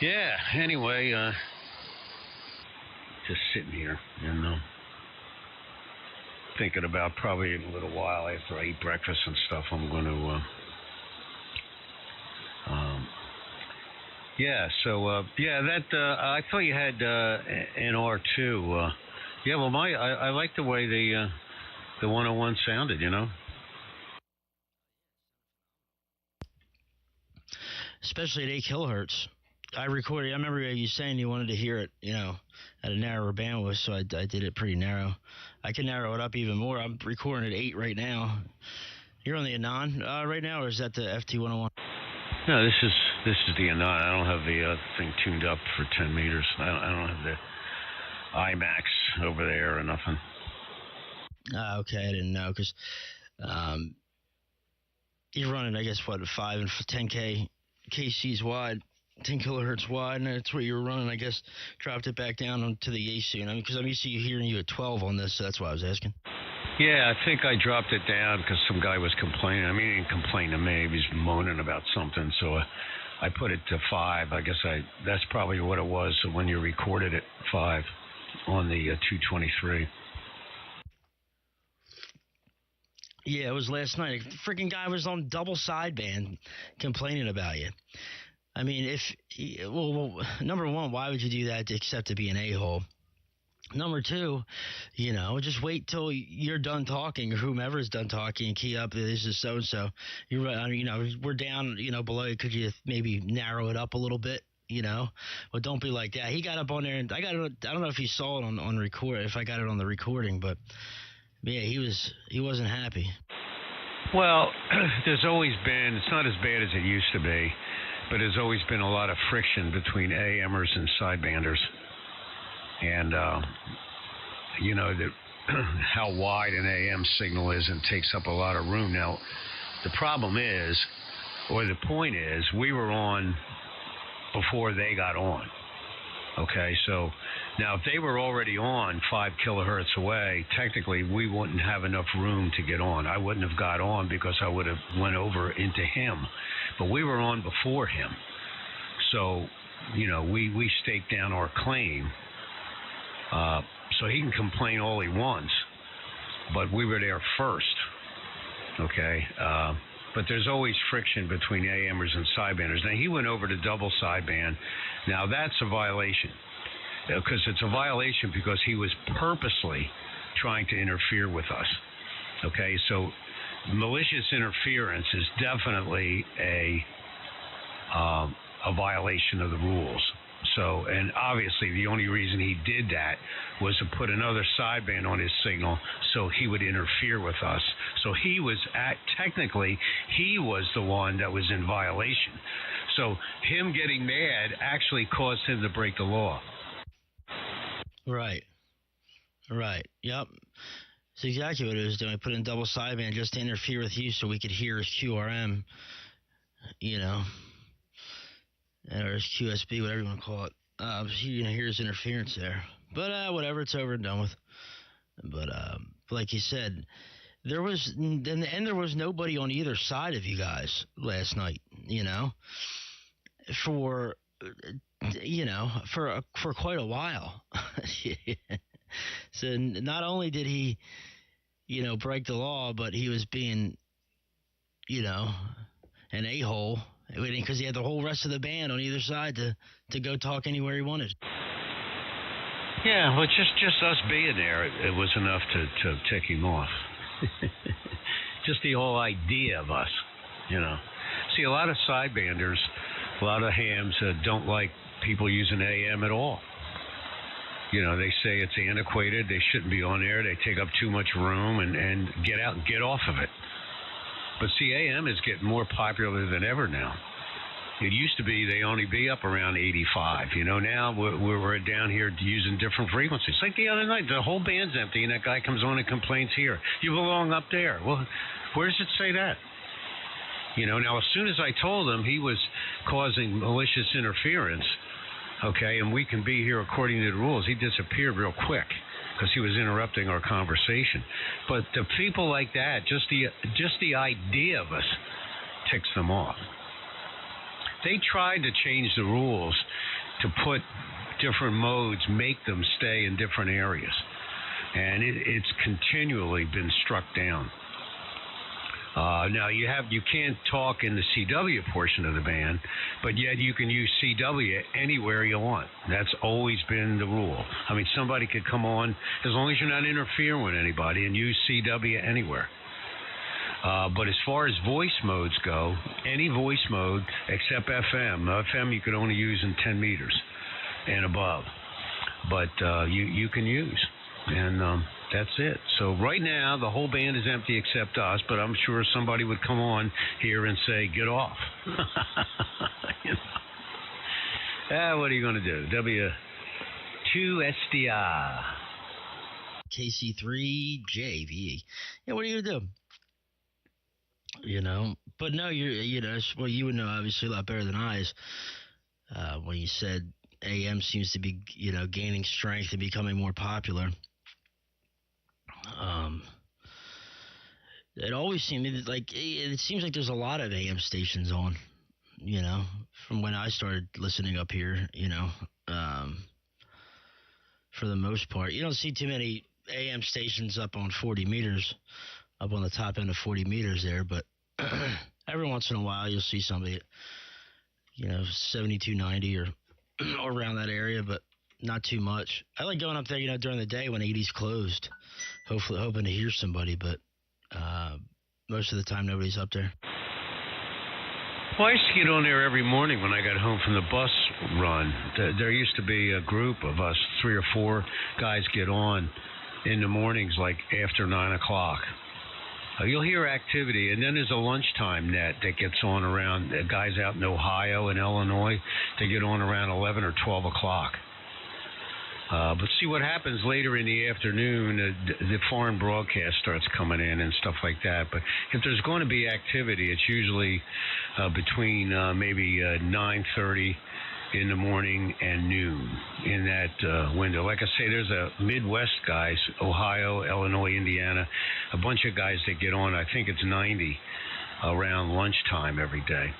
Yeah, anyway, just sitting here and thinking about probably in a little while after I eat breakfast and stuff, I'm going to, I thought you had an R2. Yeah, well, I like the way the 101 sounded, you know? Especially at 8 kilohertz. I remember you saying you wanted to hear it, you know, at a narrower bandwidth, so I did it pretty narrow. I can narrow it up even more. I'm recording at 8 right now. You're on the Anon right now, or is that the FT101? No, this is the Anon. I don't have the thing tuned up for 10 meters. I don't have the IMAX over there or nothing. Okay, I didn't know, because you're running, I guess, what, 5 and 10K KCs wide, 10 kilohertz wide, and that's what you were running. I guess dropped it back down to the AC. I mean, because I'm used to hearing you at 12 on this, so that's why I was asking. Yeah, I think I dropped it down because some guy was complaining. I mean, he didn't complain to me. He was moaning about something, so I put it to 5. I guess that's probably what it was. So when you recorded it, 5 on the 223. Yeah, it was last night. The freaking guy was on double sideband complaining about you. I mean, number one, why would you do that except to be an a-hole? Number two, you know, just wait till you're done talking, or whomever's done talking, and key up, this is so-and-so. You're right, you know, we're down, you know, below. Could you maybe narrow it up a little bit, you know? But don't be like that. He got up on there, and I don't know if you saw it on record, if I got it on the recording, but yeah, he wasn't happy. Well, there's always been, it's not as bad as it used to be, but there's always been a lot of friction between AMers and sidebanders. And, you know, how wide an AM signal is and takes up a lot of room. Now, the problem is, or the point is, we were on before they got on. Okay, so now if they were already on 5 kilohertz away, technically we wouldn't have enough room to get on. I wouldn't have got on because I would have went over into him. But we were on before him. So, you know, we staked down our claim. So he can complain all he wants, but we were there first. Okay, but there's always friction between AMers and sidebanders. Now, he went over to double sideband. Now, that's a violation, because it's a violation because he was purposely trying to interfere with us. Okay, so malicious interference is definitely a violation of the rules. So, and obviously the only reason he did that was to put another sideband on his signal so he would interfere with us. So he was technically, he was the one that was in violation. So him getting mad actually caused him to break the law. Right. Yep. That's exactly what it was doing. Put in double sideband just to interfere with you so we could hear his QRM, you know, or his QSB, whatever you want to call it. You know, here's interference there. But whatever, it's over and done with. But like you said, there was nobody on either side of you guys last night, you know, for quite a while. So not only did he, you know, break the law, but he was being, you know, an a-hole, because he had the whole rest of the band on either side to go talk anywhere he wanted. Yeah, well, just us being there, it was enough to tick him off. Just the whole idea of us, you know. See, a lot of sidebanders, a lot of hams don't like people using AM at all. You know, they say it's antiquated, they shouldn't be on there, they take up too much room, and get out and get off of it. But see, AM is getting more popular than ever now. It used to be they only be up around 85. You know, now we're down here using different frequencies. Like the other night, the whole band's empty, and that guy comes on and complains here. You belong up there. Well, where does it say that? You know, now as soon as I told him he was causing malicious interference, okay, and we can be here according to the rules, he disappeared real quick, because he was interrupting our conversation. But the people like that, just the idea of us ticks them off. They tried to change the rules to put different modes, make them stay in different areas, and it's continually been struck down. Now you can't talk in the CW portion of the band, but yet you can use CW anywhere you want. That's always been the rule. I mean, somebody could come on as long as you're not interfering with anybody and use CW anywhere. But as far as voice modes go, any voice mode except FM. FM you could only use in 10 meters and above, but you can use, and that's it. So right now the whole band is empty except us, but I'm sure somebody would come on here and say, get off. You know? What are you going to do? W2SDR. KC3JVE. Yeah, what are you going to do? You know, but no, well, you would know obviously a lot better than I is when you said AM seems to be, gaining strength and becoming more popular. It always seemed like it seems like there's a lot of AM stations on, from when I started listening up here, for the most part. You don't see too many AM stations up on 40 meters, up on the top end of 40 meters there, but every once in a while you'll see somebody at, 7290 or around that area, but not too much. I like going up there, during the day when 80's closed, hoping to hear somebody, but most of the time nobody's up there. Well, I used to get on there every morning when I got home from the bus run. There used to be a group of us, 3 or 4 guys get on in the mornings, like after 9 o'clock. You'll hear activity, and then there's a lunchtime net that gets on around, guys out in Ohio and Illinois, they get on around 11 or 12 o'clock. But see what happens later in the afternoon, the foreign broadcast starts coming in and stuff like that. But if there's going to be activity, it's usually between maybe 9:30 in the morning and noon in that window. Like I say, there's a Midwest guys, Ohio, Illinois, Indiana, a bunch of guys that get on, I think it's 90, around lunchtime every day.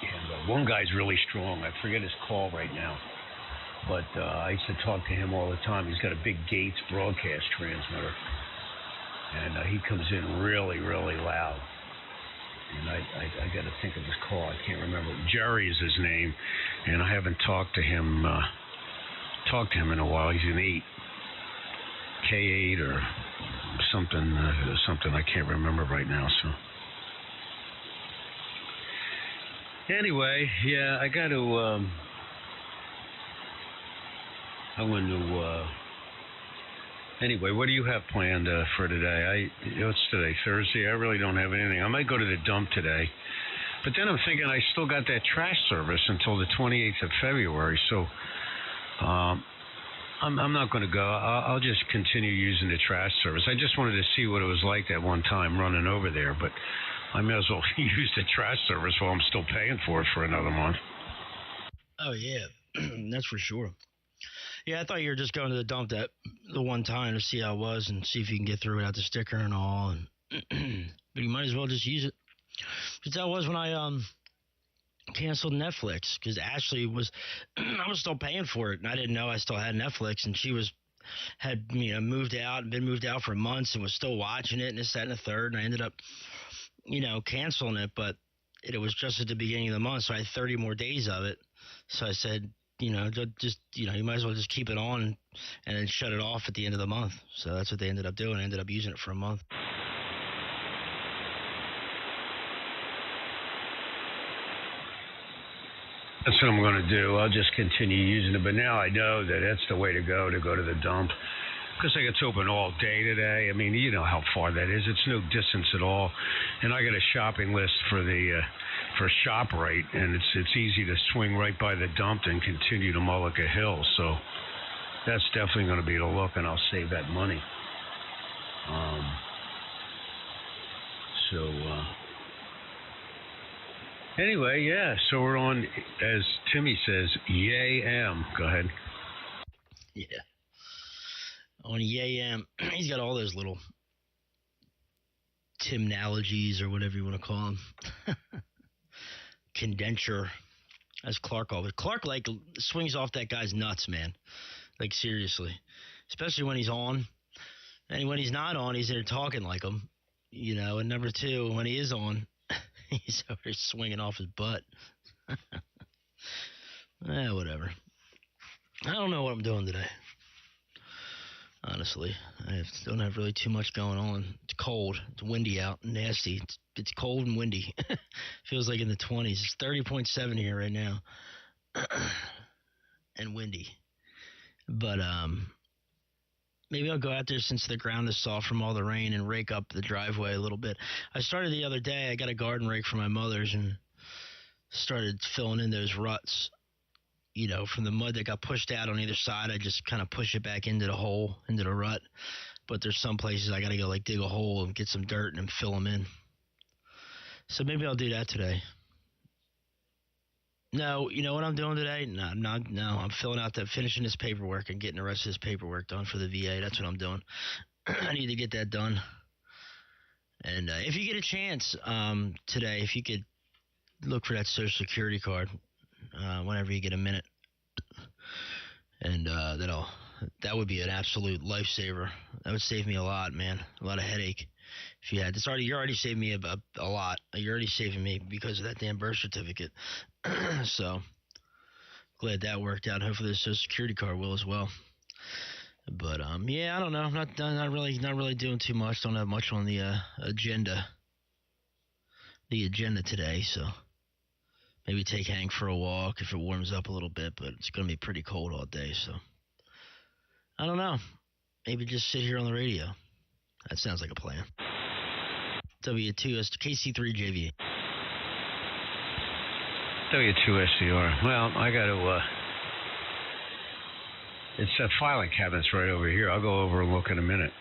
And one guy's really strong. I forget his call right now. But I used to talk to him all the time. He's got a big Gates broadcast transmitter. And he comes in really, really loud. And I got to think of his call. I can't remember. Jerry is his name. And I haven't talked to him in a while. He's an 8. K8 or something I can't remember right now. So anyway, yeah, I got to... Anyway, what do you have planned for today? It's today, Thursday. I really don't have anything. I might go to the dump today. But then I'm thinking I still got that trash service until the 28th of February. So I'm not going to go. I'll just continue using the trash service. I just wanted to see what it was like that one time running over there. But I may as well use the trash service while I'm still paying for it for another month. Oh, yeah. That's for sure. Yeah, I thought you were just going to the dump the one time to see how it was and see if you can get through without the sticker and all. And but you might as well just use it. Because that was when I canceled Netflix. Because Ashley I was still paying for it, and I didn't know I still had Netflix. And she had moved out and been moved out for months and was still watching it and this, that, and the third. And I ended up, canceling it. But it was just at the beginning of the month, so I had 30 more days of it. So I said, you might as well just keep it on and then shut it off at the end of the month. So that's what they ended up doing. I ended up using it for a month. That's what I'm going to do. I'll just continue using it. But now I know that that's the way to go to the dump. Because it's open all day today. I mean, you know how far that is. It's no distance at all. And I got a shopping list for ShopRite, and it's easy to swing right by the dump and continue to Mullica Hill. So that's definitely going to be the look, and I'll save that money. Anyway, yeah. So we're on, as Timmy says, YAM. Go ahead. Yeah. On YAM, he's got all those little Timnologies or whatever you want to call them. condenser, as Clark always. Clark, like, swings off that guy's nuts, man. Like, seriously. Especially when he's on. And when he's not on, he's there talking like him. You know, and number two, when he is on, he's over there swinging off his butt. Whatever. I don't know what I'm doing today. Honestly, I don't have really too much going on. It's cold. It's windy out, nasty. It's cold and windy. Feels like in the 20s. It's 30.7 here right now, and windy. But maybe I'll go out there since the ground is soft from all the rain and rake up the driveway a little bit. I started the other day. I got a garden rake from my mother's and started filling in those ruts. You know, from the mud that got pushed out on either side, I just kind of push it back into the hole, into the rut. But there's some places I got to go, like, dig a hole and get some dirt and fill them in. So maybe I'll do that today. No, you know what I'm doing today? No, I'm finishing this paperwork and getting the rest of this paperwork done for the VA. That's what I'm doing. I need to get that done. And if you get a chance today, if you could look for that Social Security card. Whenever you get a minute, and that would be an absolute lifesaver. That would save me a lot, man, a lot of headache. If you had this you already saved me a lot. You're already saving me because of that damn birth certificate. So glad that worked out. Hopefully the Social Security card will as well. But yeah, I don't know. Not really doing too much. Don't have much on the agenda. The agenda today, so. Maybe take Hank for a walk if it warms up a little bit, but it's going to be pretty cold all day, so. I don't know. Maybe just sit here on the radio. That sounds like a plan. W2SDR, KC3JVE. W2SDR. Well, I got to, it's that filing cabinet's right over here. I'll go over and look in a minute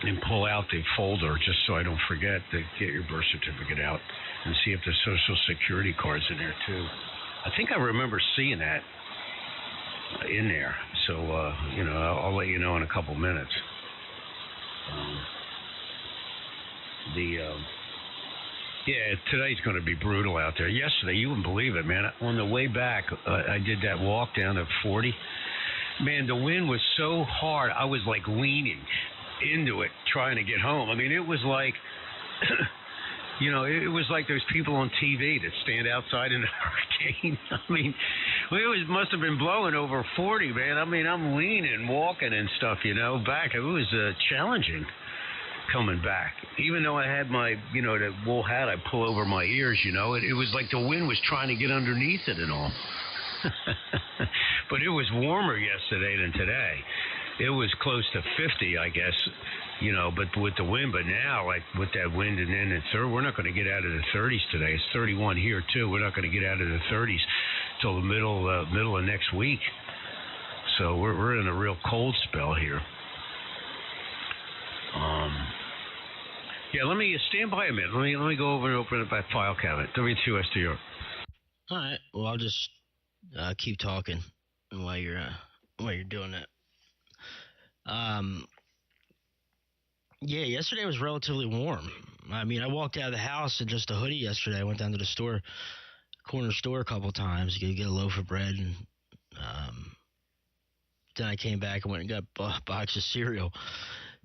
and pull out the folder just so I don't forget to get your birth certificate out and see if the Social Security card's in there too. I think I remember seeing that in there. So, you know, I'll let you know in a couple minutes. Yeah, today's going to be brutal out there. Yesterday, you wouldn't believe it, man. On the way back, I did that walk down to 40. Man, the wind was so hard, I was like leaning into it trying to get home. I mean, it was like, you know, it was like those people on TV that stand outside in a hurricane. I mean, it must have been blowing over 40, man. I mean, I'm leaning, walking and stuff, you know, back. It was challenging coming back. Even though I had my, you know, the wool hat I pull over my ears, you know, it was like the wind was trying to get underneath it and all. But it was warmer yesterday than today. It was close to 50, I guess, you know, but with the wind. But now, like with that wind and then we're not going to get out of the 30s today. It's 31 here, too. We're not going to get out of the 30s till the middle of next week. So we're in a real cold spell here. Yeah, let me stand by a minute. Let me go over and open up that file cabinet. W2SDR. All right. Well, I'll just keep talking while you're doing that. Yeah, yesterday was relatively warm. I mean, I walked out of the house in just a hoodie yesterday. I went down to the corner store a couple times to get a loaf of bread, and then I came back and went and got a box of cereal.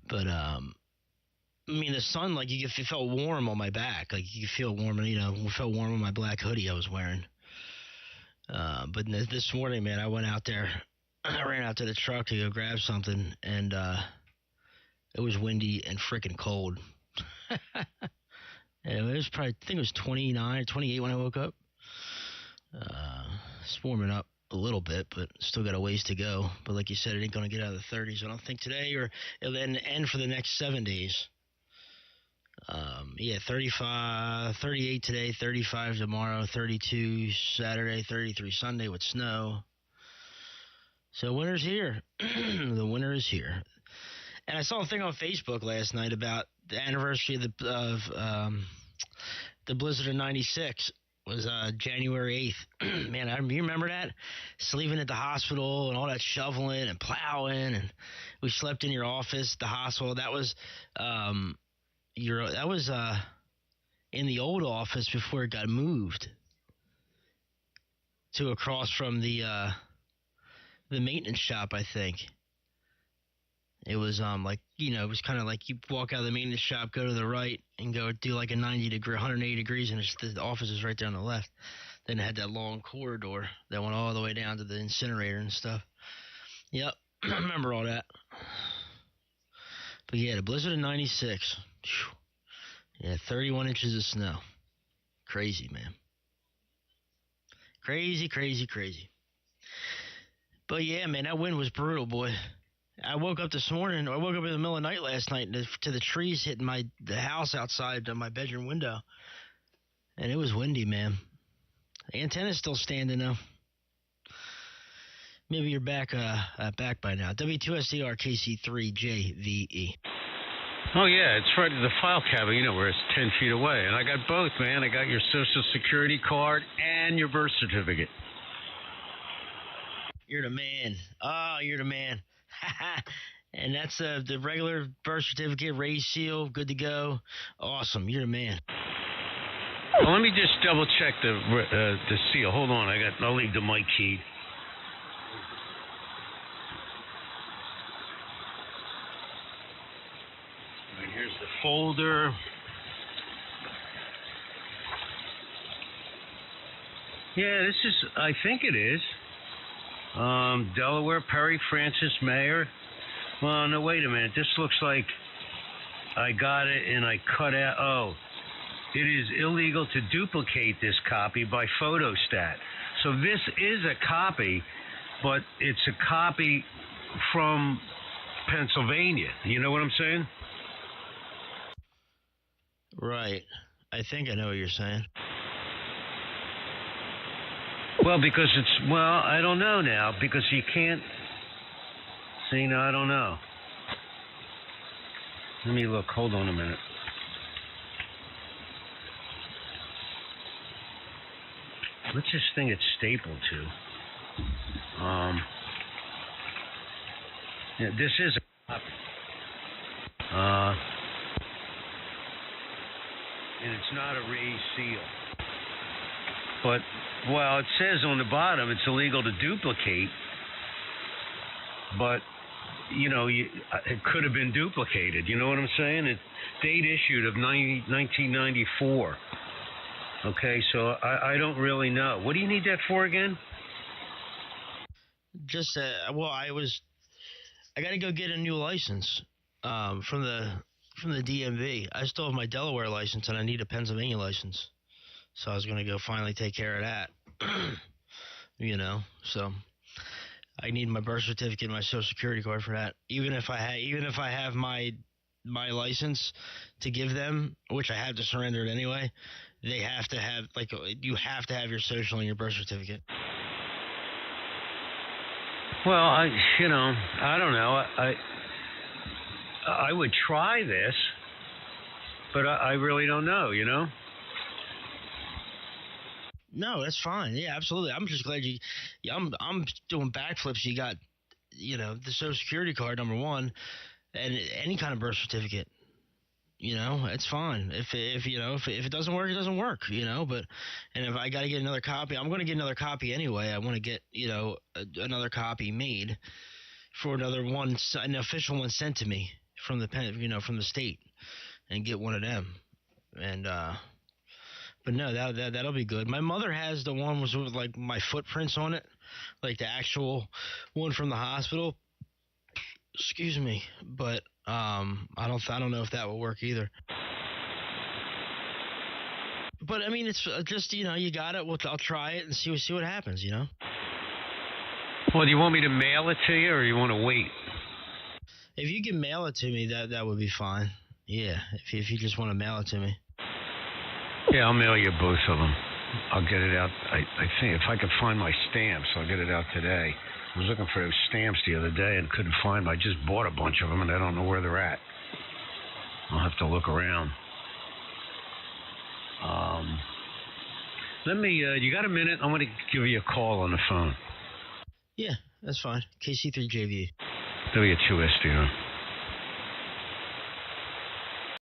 But I mean, the sun, like, it felt warm on my back. Like, you could feel warm, you know, it felt warm on my black hoodie I was wearing. But this morning, man, I went out there. I ran out to the truck to go grab something, and it was windy and freaking cold. And it was probably, I think it was 29 or 28 when I woke up. It's warming up a little bit, but still got a ways to go. But like you said, it ain't going to get out of the 30s, I don't think, today, or it'll end for the next 7 days. Yeah, 35, 38 today, 35 tomorrow, 32 Saturday, 33 Sunday with snow. So winter's here. The winter is here. And I saw a thing on Facebook last night about the anniversary of the blizzard of '96 was January 8th. Man, you remember that? Just leaving at the hospital and all that shoveling and plowing, and we slept in your office at the hospital. That was in the old office before it got moved. to across from the maintenance shop, I think. It was like, you know, it was kind of like you walk out of the maintenance shop, go to the right, and go do like a 180 degrees, and the office is right there on the left. Then it had that long corridor that went all the way down to the incinerator and stuff. Yep, I remember all that. But yeah, the blizzard of 96. Yeah, 31 inches of snow. Crazy, man. Crazy, crazy, crazy. But yeah, man, that wind was brutal, boy. I woke up this morning, I woke up in the middle of the night last night to the trees hitting the house outside of my bedroom window. And it was windy, man. The antenna's still standing, though. Maybe you're back by now. W2SDR KC3JVE. Oh, yeah, it's right at the file cabinet, you know, where it's 10 feet away. And I got both, man. I got your Social Security card and your birth certificate. You're the man. Oh, you're the man. And that's the regular birth certificate, raised seal, good to go. Awesome. You're the man. Well, let me just double check the seal. Hold on. I'll leave the mic key. All right, here's the folder. Yeah, this is, I think it is. Delaware, Perry Francis Mayer. Well, no, wait a minute. This looks like I got it and I cut out. Oh, it is illegal to duplicate this copy by photostat. So this is a copy, but it's a copy from Pennsylvania. You know what I'm saying? Right. I think I know what you're saying. Well, because I don't know now, because you can't, see, no, I don't know. Let me look, hold on a minute. What's this thing it's stapled to? Yeah, this is a copy. And it's not a raised seal. But, well, it says on the bottom it's illegal to duplicate, but, you know, it could have been duplicated. You know what I'm saying? It's date issued of 1994. Okay, so I don't really know. What do you need that for again? Just, I got to go get a new license from the DMV. I still have my Delaware license, and I need a Pennsylvania license. So I was going to go finally take care of that, you know. So I need my birth certificate and my Social Security card for that. Even if I have my license to give them, which I have to surrender it anyway, they have to have, like, you have to have your social and your birth certificate. Well, I don't know. I would try this, but I really don't know, you know. No, that's fine. Yeah, absolutely. I'm just glad I'm doing backflips. You got, you know, the Social Security card, number one, and any kind of birth certificate. You know, it's fine. If it doesn't work, it doesn't work. You know, and if I got to get another copy, I'm going to get another copy anyway. I want to get, you know, another copy made for another one, an official one sent to me from from the state, and get one of them. And but no, that'll be good. My mother has the one with like my footprints on it, like the actual one from the hospital. Excuse me, but I don't know if that will work either. But I mean, it's just, you know, you got it. I'll try it and see what happens. You know. Well, do you want me to mail it to you, or you want to wait? If you can mail it to me, that would be fine. Yeah, if you just want to mail it to me. Yeah, I'll mail you both of them. I'll get it out. I think if I could find my stamps, I'll get it out today. I was looking for those stamps the other day and couldn't find them. I just bought a bunch of them, and I don't know where they're at. I'll have to look around. Let me, you got a minute? I'm going to give you a call on the phone. Yeah, that's fine. KC3JVE. W2SDR.